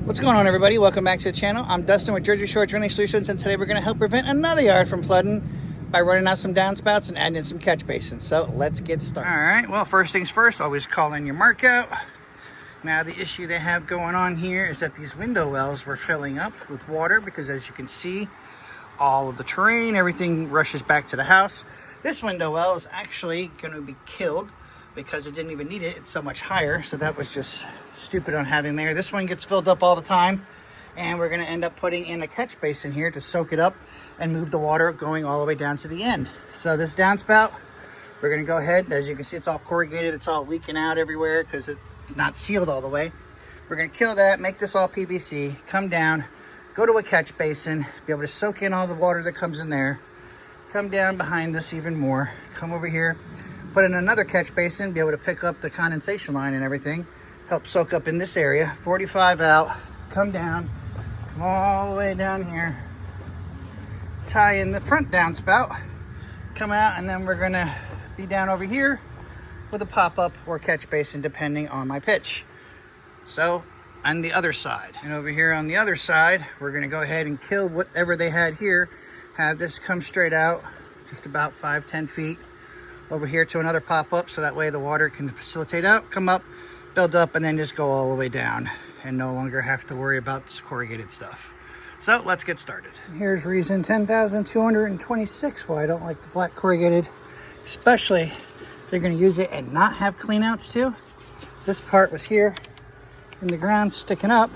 What's going on, everybody? Welcome back to the channel. I'm Dustin with Jersey Shore Drainage Solutions, and today we're going to help prevent another yard from flooding by running out some downspouts and adding in some catch basins. So let's get started. All right, well, first things first, always call in your mark out. Now, the issue they have going on here is that these window wells were filling up with water because, as you can see, all of the terrain, everything rushes back to the house. This window well is actually going to be killed because it didn't even need it. It's so much higher, so that was just stupid on having there. This one gets filled up all the time, and we're going to end up putting in a catch basin here to soak it up and move the water going all the way down to the end. So this downspout, we're going to go ahead. As you can see, it's all corrugated. It's all leaking out everywhere because it's not sealed all the way. We're going to kill that, make this all PVC, come down, go to a catch basin, be able to soak in all the water that comes in there, come down behind us even more, come over here, put in another catch basin, be able to pick up the condensation line and everything, help soak up in this area, 45 out, come down, come all the way down here, tie in the front downspout, come out, and then we're gonna be down over here with a pop-up or catch basin depending on my pitch. So on the other side, and over here on the other side, we're gonna go ahead and kill whatever they had here, have this come straight out just about 5-10 feet over here to another pop-up, so that way the water can facilitate out, come up, build up, and then just go all the way down and no longer have to worry about this corrugated stuff. So let's get started. Here's reason 10,226 why I don't like the black corrugated, especially if you're going to use it and not have cleanouts too. This part was here in the ground sticking up.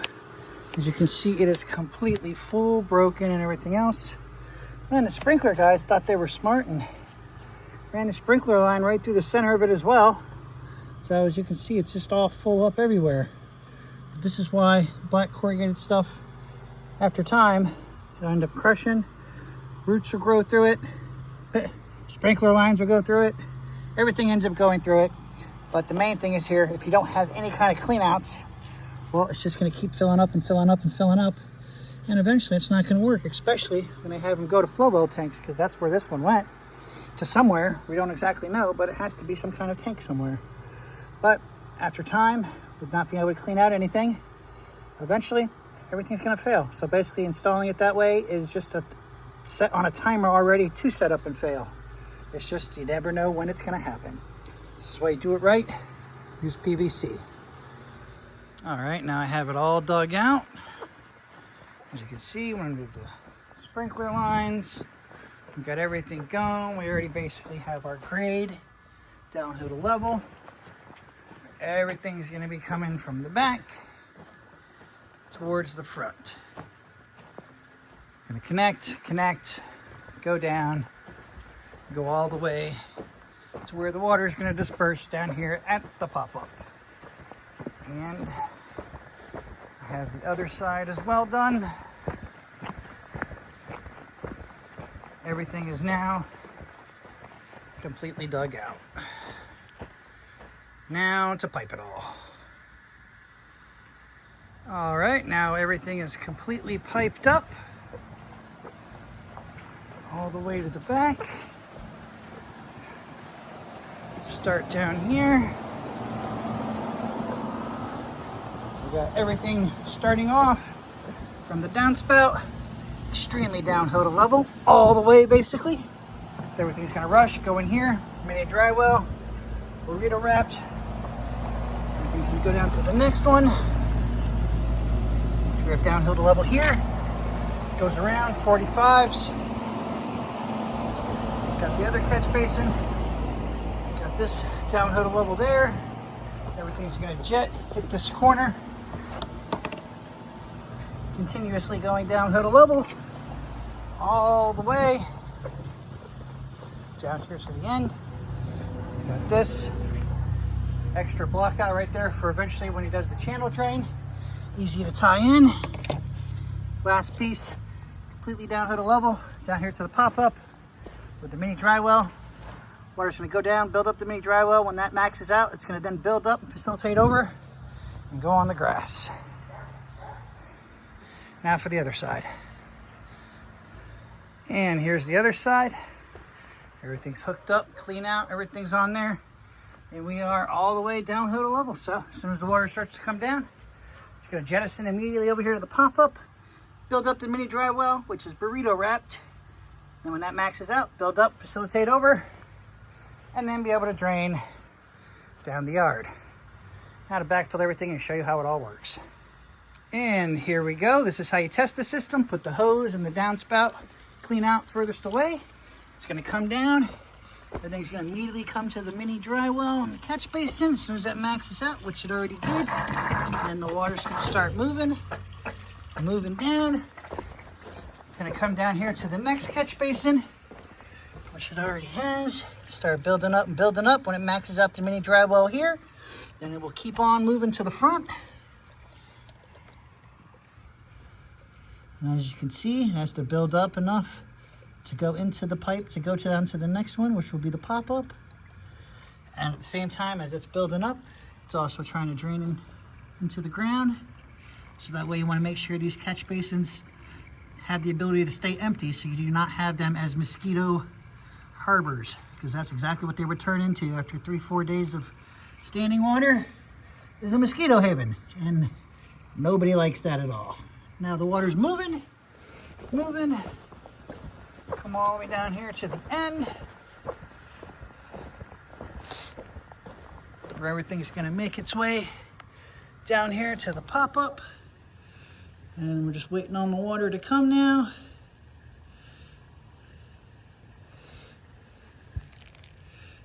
As you can see, it is completely full, broken, and everything else. And the sprinkler guys thought they were smart and ran the sprinkler line right through the center of it as well. So as you can see, it's just all full up everywhere. This is why black corrugated stuff, after time, it'll end up crushing. Roots will grow through it. Sprinkler lines will go through it. Everything ends up going through it. But the main thing is here, if you don't have any kind of clean outs, well, it's just gonna keep filling up and filling up and filling up. And eventually it's not gonna work, especially when they have them go to flow well tanks, because that's where this one went. To somewhere, we don't exactly know, but it has to be some kind of tank somewhere. But after time, with not being able to clean out anything, eventually everything's going to fail. So basically installing it that way is just set on a timer already to set up and fail. It's just, you never know when it's going to happen. This is why you do it right. Use PVC. All right, now I have it all dug out. As you can see, we're going to do the sprinkler lines. We've got everything going. We already basically have our grade downhill to level. Everything's going to be coming from the back towards the front. Going to connect, go down, go all the way to where the water is going to disperse down here at the pop-up. And I have the other side as well done. Everything is now completely dug out. Now to pipe it all. All right, now everything is completely piped up all the way to the back. Start down here. We got everything starting off from the downspout, extremely downhill to level, all the way basically. Everything's gonna rush, go in here, mini dry well, burrito wrapped. Everything's gonna go down to the next one. We have downhill to level here. Goes around, 45s. Got the other catch basin. Got this downhill to level there. Everything's gonna jet, hit this corner. Continuously going downhill to level all the way down here to the end. Got this extra block out right there for eventually when he does the channel drain. Easy to tie in. Last piece, completely downhill to level, down here to the pop-up with the mini dry well. Water's gonna go down, build up the mini dry well. When that maxes out, it's gonna then build up and facilitate over and go on the grass. Now for the other side. And here's the other side. Everything's hooked up, clean out, everything's on there. And we are all the way downhill to level. So as soon as the water starts to come down, It's going to jettison immediately over here to the pop-up, build up the mini dry well, which is burrito wrapped. Then when that maxes out, build up, facilitate over, and then be able to drain down the yard. Now to backfill everything and show you how it all works. And here we go. This is how you test the system. Put the hose and the downspout clean out furthest away. It's going to come down. Everything's going to immediately come to the mini dry well and the catch basin as soon as that maxes out, which it already did. And then the water's going to start moving down. It's going to come down here to the next catch basin, which it already has. Start building up and building up. When it maxes out the mini dry well here, then it will keep on moving to the front. And as you can see, it has to build up enough to go into the pipe to go down to the next one, which will be the pop-up. And at the same time as it's building up, it's also trying to drain into the ground. So that way you want to make sure these catch basins have the ability to stay empty so you do not have them as mosquito harbors, because that's exactly what they would turn into after 3-4 days of standing water, is a mosquito haven. And nobody likes that at all. Now the water's moving. Come all the way down here to the end, where everything's going to make its way down here to the pop-up. And we're just waiting on the water to come now.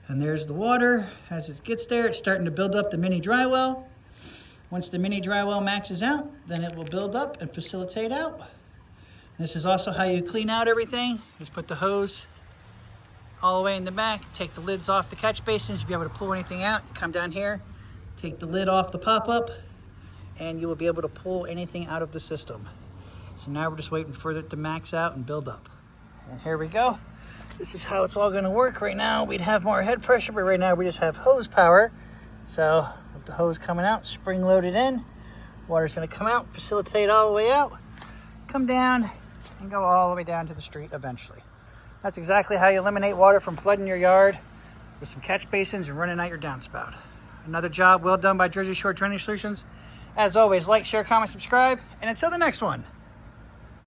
And there's the water. As it gets there, it's starting to build up the mini dry well. Once the mini dry well maxes out, then it will build up and facilitate out. This is also how you clean out everything. Just put the hose all the way in the back, take the lids off the catch basins. You'll be able to pull anything out. Come down here, take the lid off the pop-up, and you will be able to pull anything out of the system. So now we're just waiting for it to max out and build up. And here we go. This is how it's all gonna work. Right now we'd have more head pressure, but right now we just have hose power. So with the hose coming out, spring loaded in, water's gonna come out, facilitate all the way out, come down, and go all the way down to the street eventually. That's exactly how you eliminate water from flooding your yard with some catch basins and running out your downspout. Another job well done by Jersey Shore Drainage Solutions. As always, like, share, comment, subscribe, and until the next one.